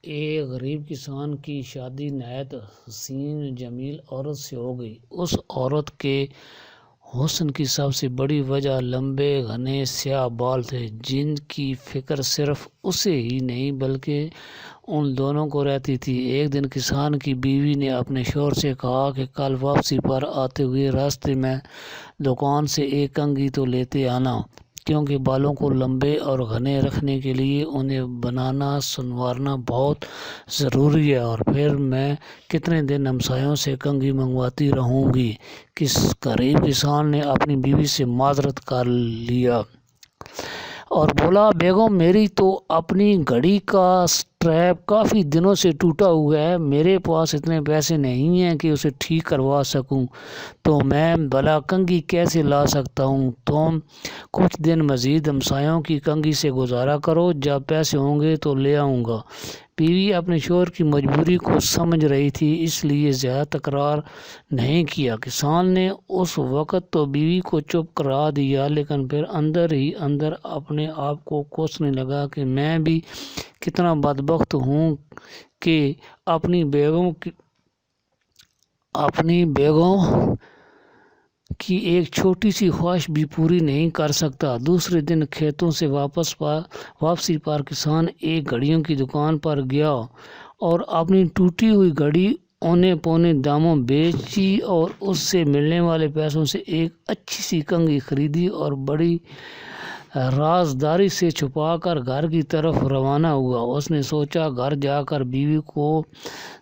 ایک غریب کسان کی شادی نہایت حسین جمیل عورت سے ہو گئی۔ اس عورت کے حسن کی سب سے بڑی وجہ لمبے گھنے سیاہ بال تھے، جن کی فکر صرف اسے ہی نہیں بلکہ ان دونوں کو رہتی تھی۔ ایک دن کسان کی بیوی نے اپنے شوہر سے کہا کہ کل واپسی پر آتے ہوئے راستے میں دکان سے ایک کنگھی تو لیتے آنا، کیونکہ بالوں کو لمبے اور گھنے رکھنے کے لیے انہیں بنانا سنوارنا بہت ضروری ہے، اور پھر میں کتنے دن ہمسایوں سے کنگھی منگواتی رہوں گی۔ غریب کسان نے اپنی بیوی سے معذرت کر لیا اور بولا، بیگم میری تو اپنی گھڑی کا اسٹریپ کافی دنوں سے ٹوٹا ہوا ہے، میرے پاس اتنے پیسے نہیں ہیں کہ اسے ٹھیک کروا سکوں، تو میں بھلا کنگھی کیسے لا سکتا ہوں؟ تم کچھ دن مزید ہمسایوں کی کنگھی سے گزارا کرو، جب پیسے ہوں گے تو لے آؤں گا۔ بیوی اپنے شوہر کی مجبوری کو سمجھ رہی تھی، اس لیے زیادہ تکرار نہیں کیا۔ کسان نے اس وقت تو بیوی کو چپ کرا دیا، لیکن پھر اندر ہی اندر اپنے آپ کو کوسنے لگا کہ میں بھی کتنا بدبخت ہوں کہ اپنی بیگم کی ایک چھوٹی سی خواہش بھی پوری نہیں کر سکتا۔ دوسرے دن کھیتوں سے واپسی پر کسان ایک گھڑیوں کی دکان پر گیا اور اپنی ٹوٹی ہوئی گھڑی اونے پونے داموں بیچی اور اس سے ملنے والے پیسوں سے ایک اچھی سی کنگھی خریدی اور بڑی رازداری سے چھپا کر گھر کی طرف روانہ ہوا۔ اس نے سوچا، گھر جا کر بیوی کو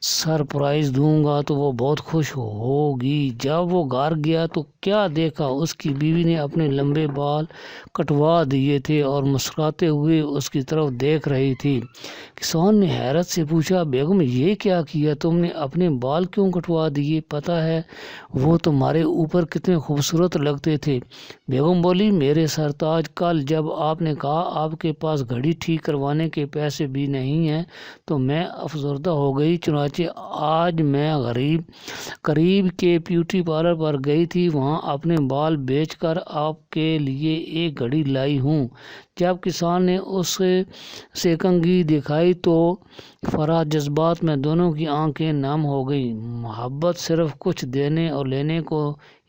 سرپرائز دوں گا تو وہ بہت خوش ہوگی۔ جب وہ گھر گیا تو کیا دیکھا، اس کی بیوی نے اپنے لمبے بال کٹوا دیے تھے اور مسکراتے ہوئے اس کی طرف دیکھ رہی تھی۔ کسان نے حیرت سے پوچھا، بیگم یہ کیا کیا، تم نے اپنے بال کیوں کٹوا دیے؟ پتہ ہے وہ تمہارے اوپر کتنے خوبصورت لگتے تھے۔ بیگم بولی، میرے سرتاج، کل جب آپ نے کہا آپ کے پاس گھڑی ٹھیک کروانے کے پیسے بھی نہیں ہیں تو میں افسردہ ہو گئی، چنانچہ آج میں قریب کے بیوٹی پارلر پر گئی تھی، وہاں اپنے بال بیچ کر آپ کے لیے ایک گھڑی لائی ہوں۔ جب کسان نے اسے کنگھی دکھائی تو فراز جذبات میں دونوں کی آنکھیں نم ہو گئیں۔ محبت صرف کچھ دینے اور لینے کو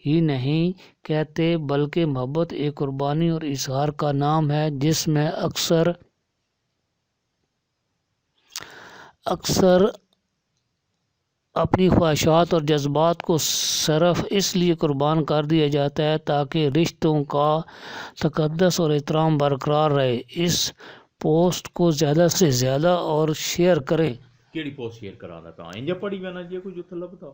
ہی نہیں کہتے، بلکہ محبت ایک قربانی اور اظہار کا نام ہے، جس میں اکثر اپنی خواہشات اور جذبات کو صرف اس لیے قربان کر دیا جاتا ہے تاکہ رشتوں کا تقدس اور احترام برقرار رہے۔ اس پوسٹ کو زیادہ سے زیادہ اور شیئر کریں۔ کیڑی پوسٹ شیئر کرانا پیا انجا پڑھی وینا جی کوئی جو تھلا بتاؤ۔